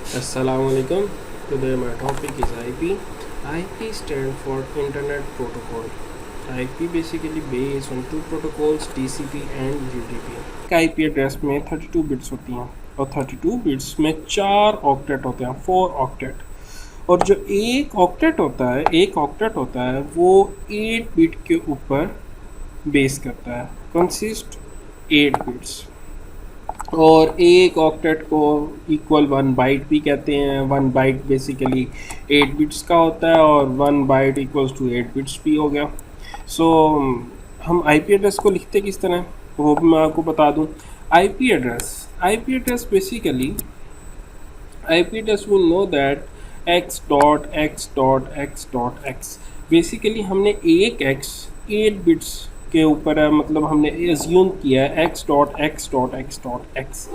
Assalamualaikum. Today my topic is IP. IP stand for Internet Protocol. IP basically based on two protocols TCP and UDP. IP address में 32 bits होती हैं और 32 bits में 4 octet होते हैं, 4 octet. और जो एक ऑक्टेट होता है वो 8 बिट के ऊपर बेस करता है, कंसिस्ट 8 बिट्स। और एक ऑक्टेट को इक्वल 1 बाइट भी कहते हैं। 1 बाइट बेसिकली 8 बिट्स का होता है और 1 बाइट इक्वल्स टू 8 बिट्स भी हो गया। सो हम आईपी एड्रेस को लिखते किस तरह वो भी मैं आपको बता दूं। IP address basically we know that x dot x dot x dot x basically हमने एक x 8 बिट्स के ऊपर है, मतलब हमने एज्यूम किया है x dot x dot x dot x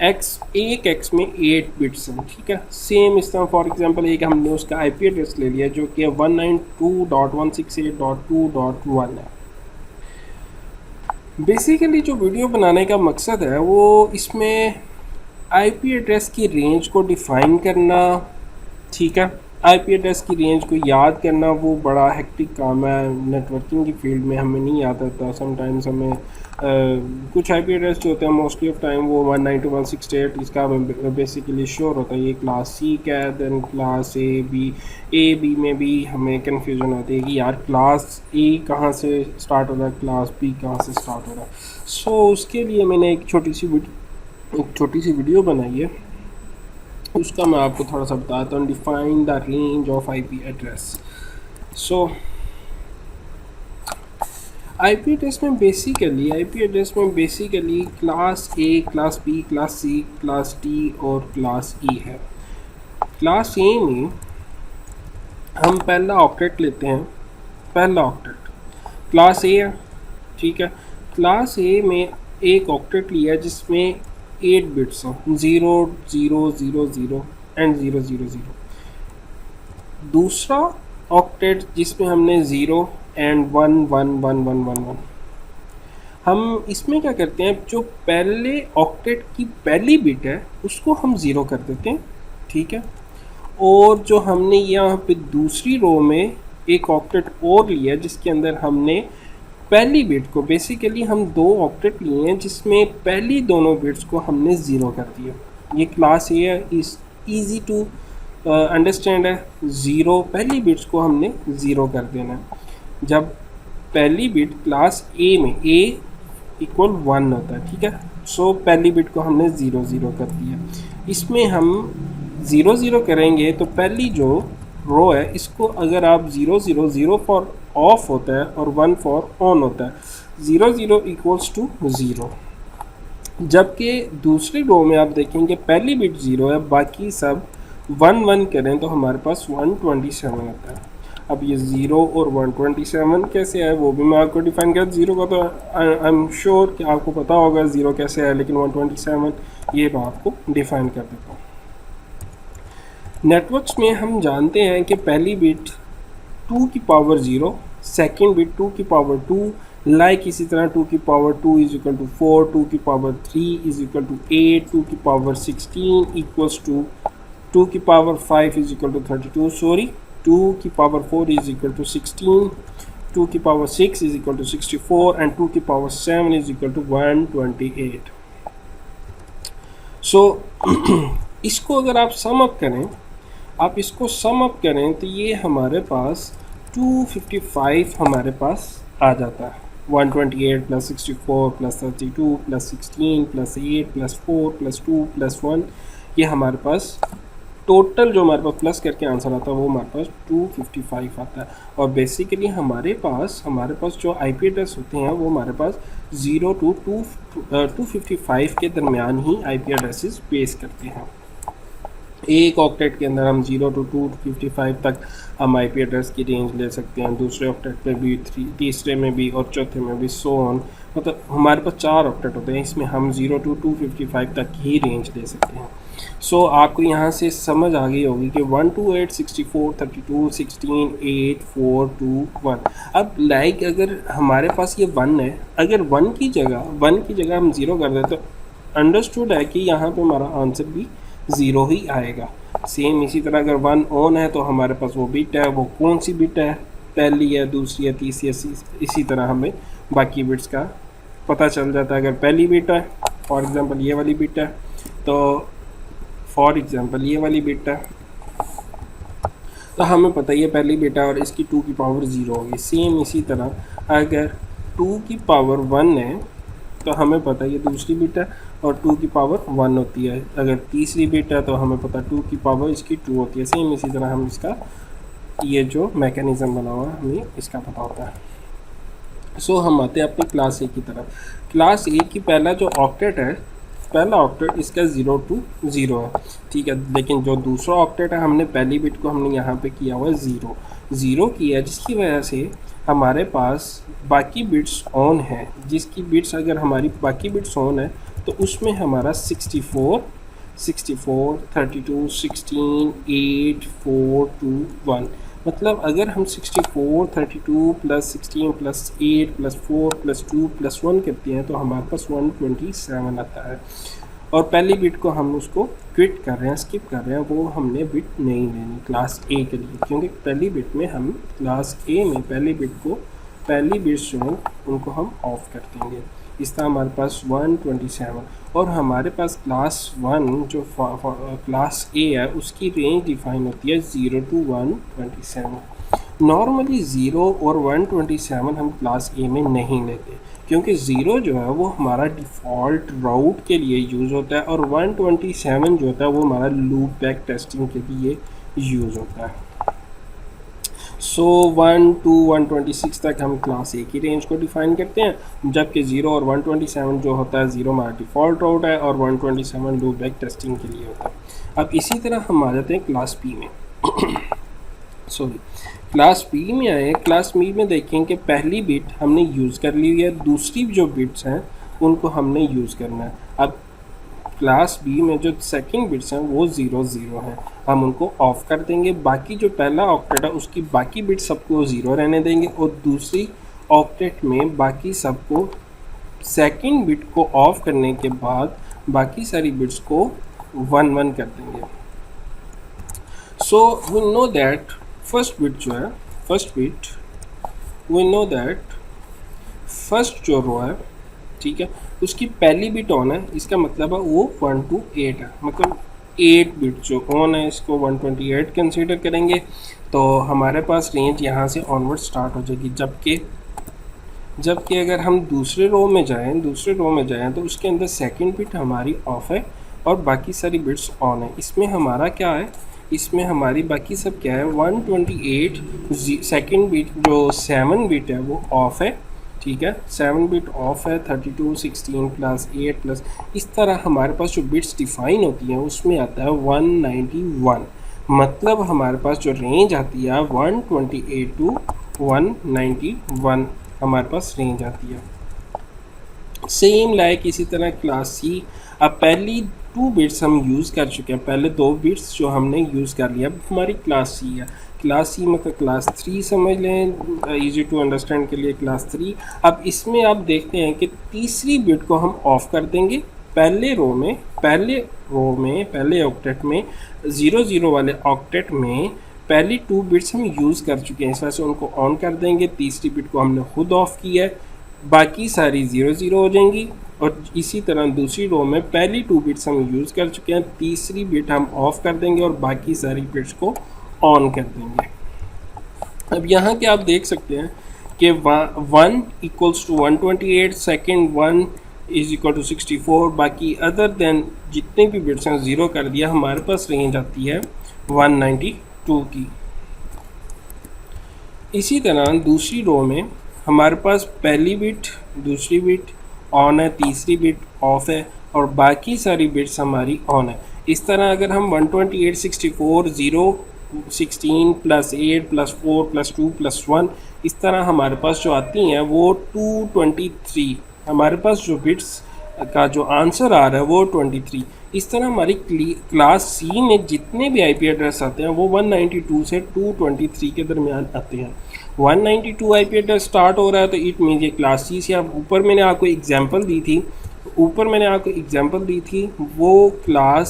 x एक x में 8 बिट्स हैं, ठीक है। सेम इस तरह फॉर एग्जांपल एक हमने उसका आईपी एड्रेस ले लिया जो कि 192.168.2.1 है। बेसिकली जो वीडियो बनाने का मकसद है वो इसमें आईपी एड्रेस की रेंज को डिफ़ाइन करना, ठीक है। आईपी एड्रेस की रेंज को याद करना वो बड़ा हेक्टिक काम है, नेटवर्किंग की फील्ड में हमें नहीं याद आता। समटाइम्स हमें कुछ आईपी एड्रेस जो होते हैं मोस्टली ऑफ टाइम वो 192.168 इसका हमें बेसिकली श्योर होता है ये क्लास सी का है। देन क्लास ए बी में भी हमें कन्फ्यूजन होती है कि यार क्लास ए कहाँ से स्टार्ट हो रहा है, क्लास बी कहाँ से स्टार्ट हो रहा है। सो उसके लिए मैंने एक छोटी सी वीडियो बनाई है, उसका मैं आपको थोड़ा सा बताता हूँ। Define the range of IP address. So IP address में basically class A, class B, class C, class D और क्लास ई है। क्लास ए में हम पहला ऑक्टेट लेते हैं, पहला ऑक्टेट क्लास ए है, ठीक है। क्लास ए में एक ऑक्टेट लिया जिसमें 8 बिट्स हैं, 0 0 0 0 एंड 0 0 0। दूसरा ऑक्टेट जिसमें हमने 0 एंड 1 1 1 1 1 1। हम इसमें क्या करते हैं, जो पहले ऑक्टेट की पहली बिट है उसको हम 0 कर देते हैं, ठीक है। और जो हमने यहाँ पे दूसरी रो में एक ऑक्टेट और लिया जिसके अंदर हमने पहली बिट को, बेसिकली हम 2 ऑक्टेट लिए हैं जिसमें पहली दोनों बिट्स को हमने 0 कर दिया। ये क्लास ए है, इस ईजी टू अंडरस्टैंड है। 0 पहली बिट्स को हमने 0 कर देना है। जब पहली बिट क्लास ए में a इक्वल 1 होता है, ठीक है। सो पहली बिट को हमने 0 0 कर दिया। इसमें हम 0 0 करेंगे तो पहली जो रो है इसको अगर आप 0 0 0 फॉर ऑफ होता है और 1 फॉर ऑन होता है, 0 0 इक्वल्स टू 0। जबकि दूसरी रो में आप देखेंगे पहली बिट 0 है, बाकी सब 1 1 करें तो हमारे पास 127 आता है। अब ये 0 और 127 कैसे है वो भी मैं आपको डिफाइन कर, 0 का तो आई एम श्योर कि आपको पता होगा 0 कैसे है, लेकिन 127 ये मैं आपको डिफाइन कर देता हूँ। नेटवर्क्स में हम जानते हैं कि पहली बिट 2 की पावर 0, सेकेंड बिट 2 की पावर 2, लाइक इसी तरह 2 की पावर 2 इज इक्वल टू 4, 2 की पावर 3 इज इक्वल टू 8, 2 की पावर 16 इक्वल्स टू 2 की power 5 is equal to 32, sorry 2 की पावर 4 इज इक्वल टू 16, 2 की power 6 is equal to 64 and 2 की power 7 is equal to 128। So इसको अगर आप सम अप करें तो ये हमारे पास 255 हमारे पास आ जाता है। 128 plus 64 plus 32 plus 16 plus 8 plus 4 plus 2 plus 1, ये हमारे पास टोटल जो हमारे पास प्लस करके आंसर आता है वो हमारे पास 255 आता है। और बेसिकली हमारे पास जो आईपी एड्रेस होते हैं वो हमारे पास 0 to 255 के दरमियान ही आईपी एड्रेसेस बेस करते हैं। एक ऑक्टेट के अंदर हम 0 to 255 तक हम आईपी एड्रेस की रेंज ले सकते हैं, दूसरे ऑक्टेट में भी, तीसरे में भी और चौथे में भी, सो ऑन। मतलब हमारे पास 4 ऑक्टेट होते हैं, इसमें हम 0 to 255 तक ही रेंज ले सकते हैं। सो आपको यहाँ से समझ आ गई होगी कि 128 64 32 16 8 4 2 1। अब लाइक अगर हमारे पास ये 1 है, अगर 1 की जगह हम 0 कर दें तो अंडरस्टूड है कि यहाँ पे हमारा आंसर भी ज़ीरो ही आएगा। सेम इसी तरह अगर 1 ऑन है तो हमारे पास वो बिट है, वो कौन सी बिट है, पहली है, दूसरी है, तीसरी है, इसी तरह हमें बाकी बिट्स का पता चल जाता है। अगर पहली बिट है, फॉर एग्ज़ाम्पल ये वाली बिट है, तो फॉर एग्ज़ाम्पल ये वाली बिट है, तो हमें पता ही है पहली बिट है और इसकी 2 की पावर 0 होगी। सेम इसी तरह अगर 2 की पावर 1 है तो हमें पता है ये दूसरी बिट है और 2 की पावर 1 होती है। अगर तीसरी बिट है तो हमें पता 2 की पावर इसकी 2 होती है। सेम इसी तरह हम इसका ये जो मैकेनिज़्म बना हुआ है हमें इसका पता होता है। सो हम आते हैं अपनी क्लास ए की तरफ। क्लास ए की पहला जो ऑक्टेट है, पहला ऑक्टेट इसका 0 to 0 है, ठीक है। लेकिन जो दूसरा ऑक्टेट है हमने पहली बिट को हमने यहाँ पे किया हुआ है 0 किया, जिसकी वजह से हमारे पास बाकी बिट्स ऑन है। जिसकी बिट्स अगर हमारी बाकी बिट्स ऑन है तो उसमें हमारा 64, 32, 16, 8, 4, 2, 1, मतलब अगर हम 64, 32 plus 16 plus 8 plus 4 plus 2 plus 1 करते हैं तो हमारे पास 127 आता है। और पहली बिट को हम उसको क्विट कर रहे हैं, स्किप कर रहे हैं, वो हमने बिट नहीं लेनी क्लास ए के लिए, क्योंकि पहली बिट में हम क्लास ए में पहली बिट को, पहली बिट्स जो हैं उनको हम ऑफ कर देंगे। इस तरह हमारे पास 127 और हमारे पास क्लास 1 जो क्लास ए है उसकी रेंज डिफाइन होती है 0 to 127। नॉर्मली 0 और 127 हम क्लास ए में नहीं लेते, क्योंकि 0 जो है वो हमारा डिफ़ॉल्ट राउट के लिए यूज़ होता है और 127 जो होता है वो हमारा लूप बैक टेस्टिंग के लिए यूज़ होता है। सो 1 to 126 तक हम क्लास ए की रेंज को डिफ़ाइन करते हैं, जबकि 0 और 127 जो होता है 0 हमारा डिफ़ॉल्ट राउट है और 127 लूप बैक टेस्टिंग के लिए होता है। अब इसी तरह हम आ जाते हैं क्लास पी में। सॉरी, क्लास पी में आए। क्लास पी में देखें कि पहली बिट हमने यूज़ कर ली हुई है, दूसरी जो बिट्स हैं उनको हमने यूज़ करना है। अब क्लास बी में जो सेकंड बिट्स हैं वो 0 हैं, हम उनको ऑफ़ कर देंगे। बाकी जो पहला ऑक्टेट है उसकी बाकी बिट्स सबको 0 रहने देंगे और दूसरी ऑक्टेट में बाकी सबको सेकंड बिट को ऑफ़ करने के बाद बाकी सारी बिट्स को 1 कर देंगे। So we know that first bit जो है, first bit we know that first जो रो है, ठीक है, उसकी पहली बिट ऑन है, इसका मतलब है वो 1 to 8 है, मतलब 8 बिट जो ऑन है इसको 128 कंसीडर करेंगे तो हमारे पास रेंज यहाँ से ऑनवर्ड स्टार्ट हो जाएगी। जबकि अगर हम दूसरे रो में जाएं तो उसके अंदर सेकंड बिट हमारी ऑफ है और बाकी सारी बिट्स ऑन है। इसमें हमारा क्या है, इसमें हमारी बाकी सब क्या है, 128 सेकंड बिट जो 7 बिट है वो ऑफ है, ठीक है, 7 बिट ऑफ है, 32, 16 प्लस 8 प्लस, इस तरह हमारे पास जो बिट्स डिफाइन होती हैं उसमें आता है 191। मतलब हमारे पास जो रेंज आती है 128 to 191 हमारे पास रेंज आती है। सेम लाइक इसी तरह क्लास सी। अब पहली 2 बिट्स हम यूज़ कर चुके हैं, पहले 2 बिट्स जो हमने यूज़ कर लिया, अब हमारी क्लास सी है। क्लास सी मतलब क्लास 3 समझ लें, इजी टू अंडरस्टैंड के लिए क्लास 3। अब इसमें आप देखते हैं कि तीसरी बिट को हम ऑफ़ कर देंगे पहले ऑक्टेट में 0 वाले ऑक्टेट में पहली 2 बिट्स हम यूज़ कर चुके हैं, इस वजह से उनको ऑन कर देंगे। तीसरी बिट को हमने खुद ऑफ़ किया है, बाकी सारी 0 हो जाएंगी। और इसी तरह दूसरी रो में पहली 2 बिट्स हम यूज़ कर चुके हैं, तीसरी बिट हम ऑफ़ कर देंगे और बाकी सारी बिट्स को ऑन कर देंगे। अब यहाँ के आप देख सकते हैं कि 1 equals to 128, second 1 is equal to 64, बाकी अदर देन जितने भी बिट्स हैं 0 कर दिया, हमारे पास रेंज आती है 192 की। इसी तरह दूसरी रो में हमारे पास पहली बिट, दूसरी बिट ऑन है, तीसरी बिट ऑफ है और बाकी सारी बिट्स हमारी ऑन है। इस तरह अगर हम 128, 64, 0, 16 प्लस 8 प्लस 4 प्लस 2 प्लस 1, इस तरह हमारे पास जो आती हैं वो 223, हमारे पास जो बिट्स का जो आंसर आ रहा है वो 23। इस तरह हमारी क्लास सी में जितने भी आईपी एड्रेस आते हैं वो 192 से 223 के दरमियान आते हैं। 192 आईपी एड्रेस स्टार्ट हो रहा है तो इट मीन ये क्लास सी से। अब ऊपर मैंने आपको एग्जांपल दी थी ऊपर मैंने आपको एग्जांपल दी थी, वो क्लास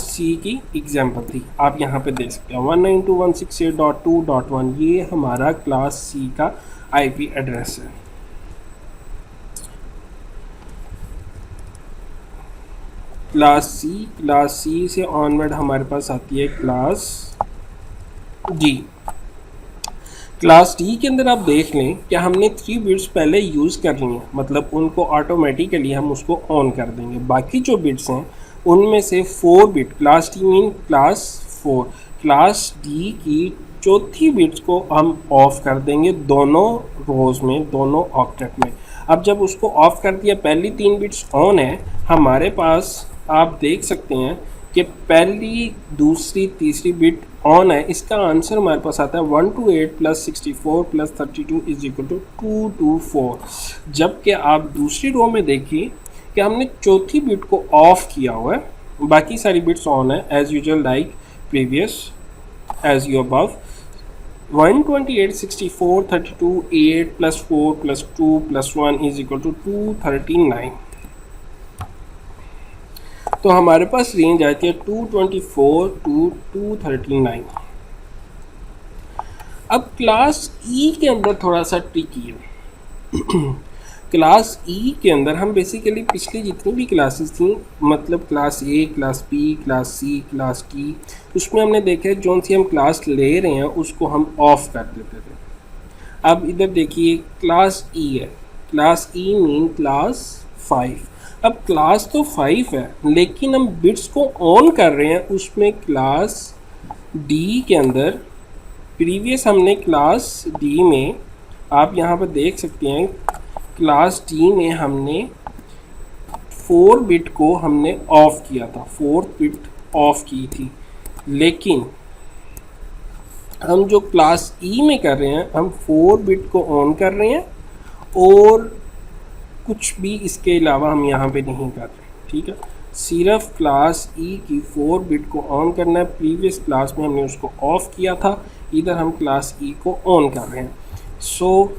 सी की एग्जांपल थी, आप यहाँ पे देख सकते हैं 192.168.2.1, ये हमारा क्लास सी का आईपी एड्रेस है। क्लास सी से ऑनवर्ड हमारे पास आती है क्लास डी। क्लास डी के अंदर आप देख लें कि हमने 3 बिट्स पहले यूज़ कर ली हैं, मतलब उनको ऑटोमेटिकली हम उसको ऑन कर देंगे। बाकी जो बिट्स हैं उनमें से 4 bit, class D mean class 4, class D की चौथी बिट्स को हम ऑफ कर देंगे दोनों रोज़ में, दोनों ऑक्टेट में। अब जब उसको ऑफ कर दिया, पहली 3 बिट्स ऑन है हमारे पास, आप देख सकते हैं कि पहली, दूसरी, तीसरी बिट ऑन है। इसका आंसर हमारे पास आता है 128 + 64 + 32 = 224। जबकि आप दूसरी रो में देखिए कि हमने चौथी बिट को ऑफ किया हुआ है, बाकी सारी बिट्स ऑन है as usual like previous as you above. 128 64 32 8 + 4 + 2 + 1 = 239। तो हमारे पास रेंज आती है 224 to 239। अब क्लास ई के अंदर थोड़ा सा ट्रिकी है। क्लास ई के अंदर हम बेसिकली पिछली जितनी भी क्लासेस थी, मतलब class A, class B, class C, class D, उसमें हमने देखा है जो सी हम क्लास ले रहे हैं उसको हम ऑफ कर देते थे। अब इधर देखिए क्लास ई है, क्लास ई मीन क्लास 5। अब क्लास तो 5 है लेकिन हम बिट्स को ऑन कर रहे हैं उसमें क्लास डी के अंदर। प्रीवियस हमने क्लास डी में, आप यहाँ पर देख सकते हैं, क्लास डी में हमने 4 बिट को हमने ऑफ किया था, 4th बिट ऑफ की थी। लेकिन हम जो क्लास ई में कर रहे हैं, हम 4 बिट को ऑन कर रहे हैं और कुछ भी इसके अलावा हम यहाँ पे नहीं कर रहे, ठीक है। सिर्फ क्लास ई की 4 बिट को ऑन करना है। प्रीवियस क्लास में हमने उसको ऑफ किया था, इधर हम क्लास ई को ऑन कर रहे हैं। सो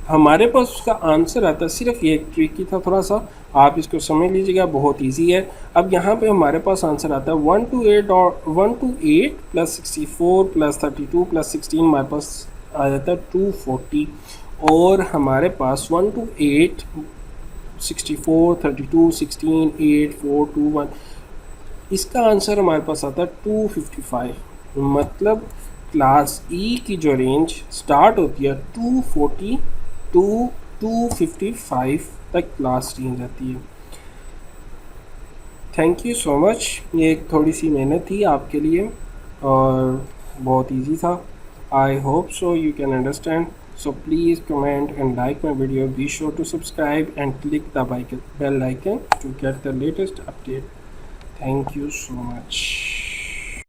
हमारे पास उसका आंसर आता है, सिर्फ ये एक ट्रिकी था थोड़ा सा, आप इसको समझ लीजिएगा, बहुत इजी है। अब यहाँ पे हमारे पास आंसर आता है 128 + 64 + 32 + 16, हमारे पास आ जाता है 240। और हमारे पास 128 64 32 16 8 4 2 1, इसका आंसर हमारे पास आता है 255। मतलब क्लास ई की जो रेंज स्टार्ट होती है 240 to 255 तक क्लास रेंज आती है। Thank you so much. ये एक थोड़ी सी मेहनत थी आपके लिए और बहुत इजी था। I hope so you can understand. So please comment and like my video. Be sure to subscribe and click the bell icon to get the latest update. Thank you so much.